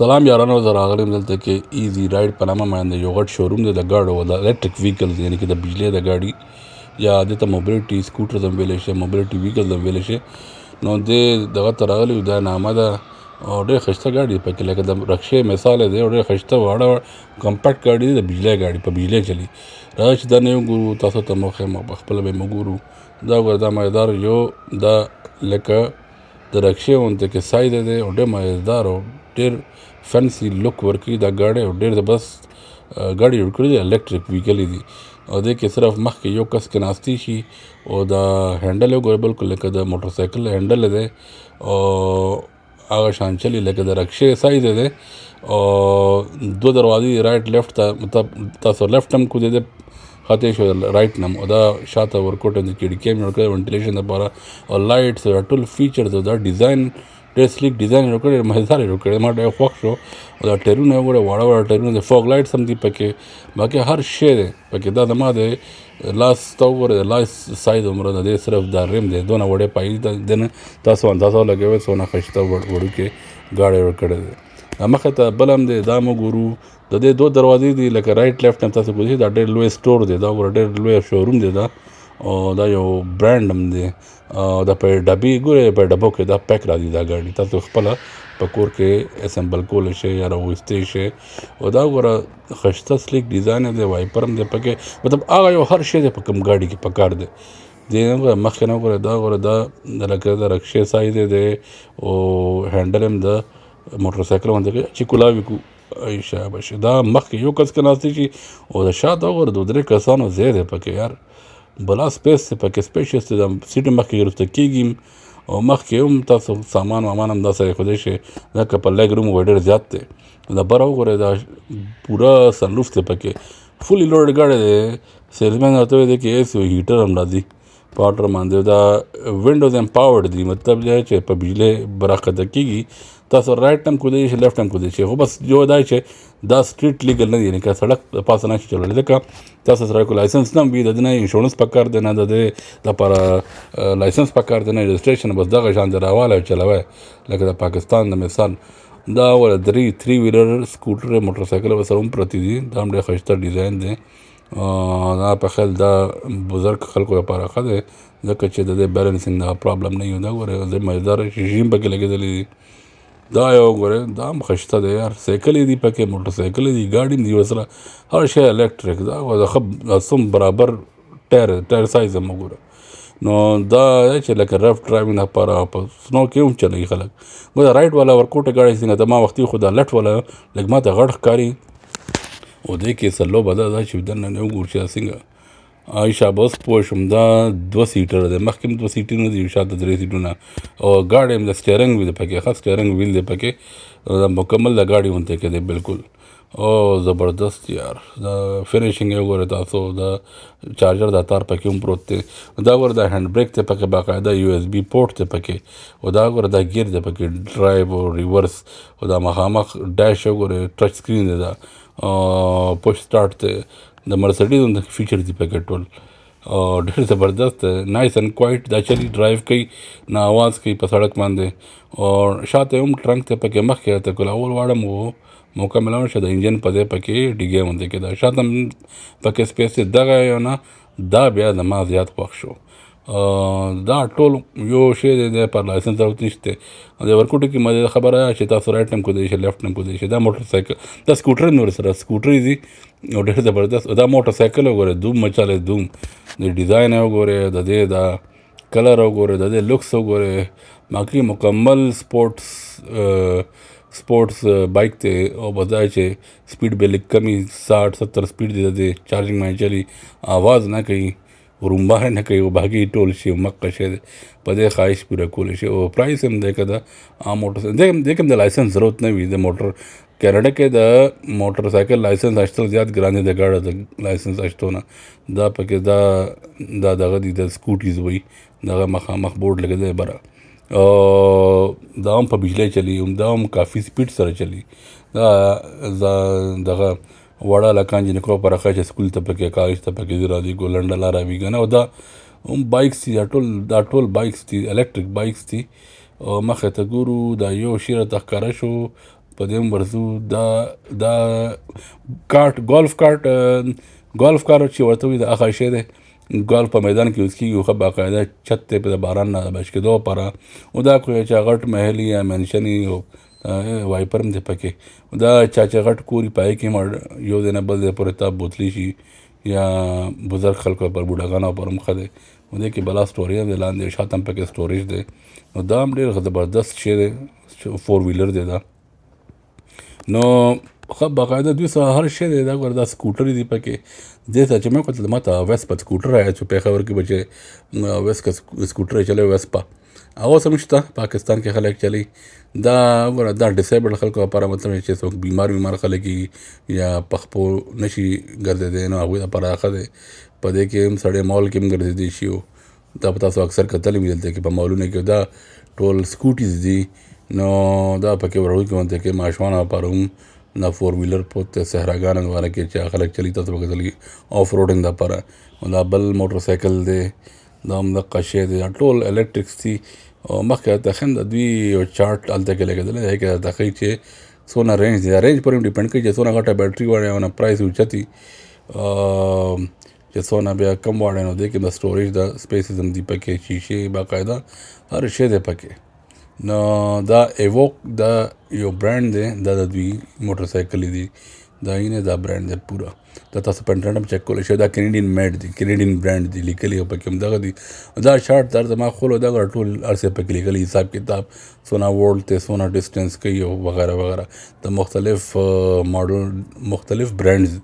سلام یارانو، زه راغلم دلته کې ایزی رایډ په نامه باندې یو غټ شوروم دی د ګاډو د الکتریک ویکلز، یعنې کې د بجلۍ د ګاډي یا دې ته موبیلیټي سکوټر هم ویلی شي، موبیلیټي ویکلز هم ویلی شي. نو دې دغه ته راغلي یو، دا نامه ده او ډېر ښایسته ګاډي دی پکې، لکه د رکشې مثال دی او ډېر ښایسته واړه کمپیکټ ګاډي دی، د بجلۍ ګاډي په بجلۍ چلي. راځئ چې دا نه وګورو، تاسو ته مو ښیم او پخپله به یې وګورو. دا وګوره، دا مایدار یو دا لکه د رکشې غوندې کې سایز دی او ډېر مایدار او ډېر فنسي لوک ورکوي دا ګاډی، او ډېر زبردست ګاډي جوړ کړي دي، الکتریک ویکل دي. او دې کې صرف مخکې یو کس کېناستی شي او دا هینډل یې وګورئ، بلکل لکه د موټر سایکل هینډل دی او هغه شان چلي لکه د رکشې سایز دی. او دو دروازې رایټ لیفټ ته، مطلب تاسو لیفټ هم کوزېدی خطې شو رایټ نه، او دا شاته ورکوټ د کړکۍ هم جوړ کړی وینټیلیشن دپاره، او لایټس او ټول فیچرز او دا ډیزاین ډېر سلیک ډیزاین جوړ کړی، مزدار یې جوړ کړی، ما ډېر خوښ شو. او دا ټایرونه یې وګوره، واړه واړه ټایرونه دي، فوګ لایټس هم دي پکې، باقي هر شی دی پکې. دا زما د لاس ته وګورئ، د لاس سایز عمره د دې صرف دا ریم دی، دونه وړی پایي دی نه، تاسو اندازه ولګوئ څونه ښایسته وړوکی ګاډی جوړ کړی دی. مخې ته بل هم دی، دا هم وګورو. د دې دو دروازې دي، لکه رایټ لیفټ هم تاسو کولی شئ. دا ډېر لوی سټور دی، دا وګوره ډېر لوی شوروم دی دا، او دا یو برانډ هم دی. او دا په ډبې ګورئ، په ډبو کې دا پیک راځي دا ګاډي، تاسو خپله په کور کې اسمبل کولی شئ یا راویستی شئ. او دا وګوره ښایسته سلیک ډیزاین دی، وایپر هم دی پکې، مطلب هغه یو هر شی دی په کوم ګاډي کې پکار دی. دې نه مخکې نه وګوره، دا وګوره دا لکه د رکشې سایز دی او هینډل هم د موټر سایکل غوندې کوي چې کولاوي کو شاباش. دا مخکې یو کس کېناستی شي او د شاته وګوره دوه درې کسانو ځای دی پکې، یار بلا سپیس دی پکې، سپیشیس دی. د سیټ مخکې وروسته کېږي او مخکې هم تاسو سامان وامان هم داسې ایښودی شئ، ځکه په لیګ روم ډېر زیات دی. د بره وګورئ، دا پوره سنروف دی پکې، فولي لوډ ګاډی دی. سیلزمین راته ویلی دی کې ایس یو هیټر هم راځي په آټر باندې. دا وینډوز امپاورډ دي، مطلب دی چې په بجلۍ براښکته کېږي، تاسو رایټ هم کولی شئ، لیفټ هم کولی شئ. خو بس یو دا چې دا سټریټ لیګل نه دی، یعنې که سړک د پاسه نه شي چلولی، ځکه تاسو سره کوم لایسنس نه وي، د دې نه انشورنس پکار دی، نه د دې لپاره لایسنس پکار دی، نه رجسټریشن. بس دغه شان دی راوالی او چلوی، لکه د پاکستان د مثال. دا وله تھری ویلر سکوټر موټر سایکل ورسره هم پرتې دي، دا هم ډېر ښایسته ډیزاین دی. دا په خیال دا بزرګ خلکو لپاره ښه دی، ځکه چې د دې بیلنسینګ دغه پرابلم نه وي. دا ګورئ مزداره شیشې هم پکې لګېدلې دي. دا یو وګورئ، دا هم ښایسته دی یار، سایکلې دي پکې، موټر سایکلې دي، ګاډي هم دي ورسره، هر شی الکتریک. دا ښه څوم برابر ټایر سایز هم وګوره. نو دا چې لکه رف ډرایوینګ لپاره په سنو کې هم چلوي خلک. ګوره رایټ والا ورکوټه ګاډی څنګه د ما وختي، خو دا لټ والا لږ ما ته غټ ښکاري. او دې کې څه لوبه ده چې دننه نه وګورو چې دا څنګه شابه اوس پوه شوم. دا دوه سیټر دی، مخکې هم دوه سیټونه دي، شاته درې سیټونه، او ګاډی هم د سټیرنګ وي دی پکې، ښه سټیرنګ ویل دی پکې، دا مکمل د ګاډي غوندې کې دی بالکل. او زبردست یار، دا فینیشنګ یې وګورئ تاسو، دا چارجر دا تار پکې هم پروت دی. دا وګوره دا هینډ بریک دی پکې، باقاعده یو ایس بي پورټ دی پکې، او دا وګوره دا ګیر دی پکې، ډرایو او ریورس، او دا مخامخ ډیش وګورئ، ټچ سکرین دی، دا پوش سټارټ دی، د مرسډیز فیچر دی پکې ټول، او ډېر زبردست دی، نایس اینډ کوایټ. دا چلي ډرایو کوي، نه آواز کوي په سړک باندې. او شاته هم ټرنک دی پکې، مخکې ته کلاول واړه مو موقع میلاو شه د انجن په ځای پکې ډیګۍ غوندې کې، دا شاته هم پکې سپیس دی. دغه یو نه دا بیا زما زیات خوښ شو. دا ټول یو شی دی، پر لایسنس ضرورت نشته. د ورکوټو کې مزه خبره چې تاسو رایټ هم کولی شئ، لیفټ هم کولی شئ. دا موټر سایکل، دا سکوټر هم ورسره سکوټرې دي او ډېر زبردست. دا موټر سایکل وګورئ، دوم مچلی دوم، د ډیزاین یې وګورئ، د دې دا کلر وګورئ، د دې لکس وګورئ، باقي مکمل سپورټس بایک دی. او بځای چې سپیډ به لږ کم وي، 60-70 سپیډ دی، د دې چارجنګ باندې چلي، آواز نه کوي، رومبار نه کوي، باقي ټول شي مقه شی دی، په دې خواهش پوره کولی شي. او پرایس هم دی که د عام موټر دې کې هم د لایسنس ضرورت نه وي. د موټر کینیډا کې د موټر سایکل لایسنس اخیستل زیات ګران دی د ګاډو د لایسنس اخیستونه. دا پکې دا دغه دي، د سکوټیز وایي، دغه مخامخ بورډ لګېدلی بره، او دا هم په بجلۍ چلي، دا هم کافي سپیډ سره چلي. دا دغه وړه هلکان جنکو لپاره ښه چې سکول ته پکې، کالج ته پکې ځي راځي، لنډه لاره وي که نه. او دا هم بایکس دي، دا ټول بایکس دي، الکتریک بایکس دي. او مخې ته ګورو، دا یو شي راته ښکاره شو، په دې هم ورځو دا کارت ګولف کارت چې ورته وي د هغه شی دی ګولف په میدان کې یوز کېږي خو باقاعده چت دی د باران نه د بچ کېدو لپاره او دا کوی چې غټ محل یا منشن او وایپر هم دی پکې دا چې غټ کوري پای کې یو دی نه بل دی پورې تا بوتلی شي یا بزرګ خلکو پر بوډاګانو پر مخه دی نو دې کې بلا سټوري هم دی لاندې شاته هم پکې سټوریج دی نو دا هم ډېر زبردست شی دی 4 ویلر دی دا نو خو باقاعده دوی سره هر شی دی دا ګوره دا سکوټر دي پکې دې ته چې مې کتل ما ته ویسپا سکوټر آیا چې پېښور کې بچې ویسکا سکوټر یې چلی ویسپا هغه اوس هم شته پاکستان کې خلک چلی دا ګوره دا ډسیبل خلکو لپاره مطلب چې څوک بیمار خلک یا پخپو نشي ګرځېدی نو هغوی لپاره ښه دی په دې کې هم سړی مال کې هم ګرځېدی شي دا په تاسو اکثر کتلی مې دلته کې په مالونه کې دا ټول سکوټیز دي نو دا پکې وروړي کوم ته کې ماشومان لپاره هم دا 4 ویلر په صحراګانو وغیره کې چې خلک چلی تاسو به کتلی آف روډینګ لپاره دا بل موټر سایکل دی دا هم دقه شی دی ټول الکټریکس دي او مخکې ته ښه د دوی یو چارټ هلته کې لګېدلی دی کې ته ښیي چې څونه رینج دی رینج پورې هم ډیپینډ کوي چې څونه غټه بیټري واړی او نه پرایس اوچتي چې څونه بیا کم واړی نو دی کې د سټوریج د سپیسز هم دي پکې شیشې باقاعده هر شی دی پکې نو دا ایووک دا یو برانډ دی دا د دوی موټر سایکل دي دا یې نه دا برانډ دی پوره دا تاسو په انټرنیټ هم چیک کولی شئ دا کینیډین میډ دی کینیډین برانډ دی لیکلي او پکې هم دغه دي دا شارټ در زما خولو دغه ټول هر څه پکې لیکلي حساب کتاب څونه وولټ دی څونه ډسټنس کوي او وغیره وغیره د مختلف ماډل مختلف برانډز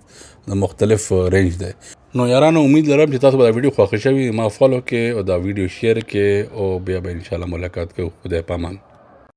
د مختلف رینج دی نو یارانو امید لرم چې تاسو به دا ویډیو خوښ شوي ما فالو کې او دا ویډیو شیر کې او بیا به انشاءالله ملاقات کوو خدای پامان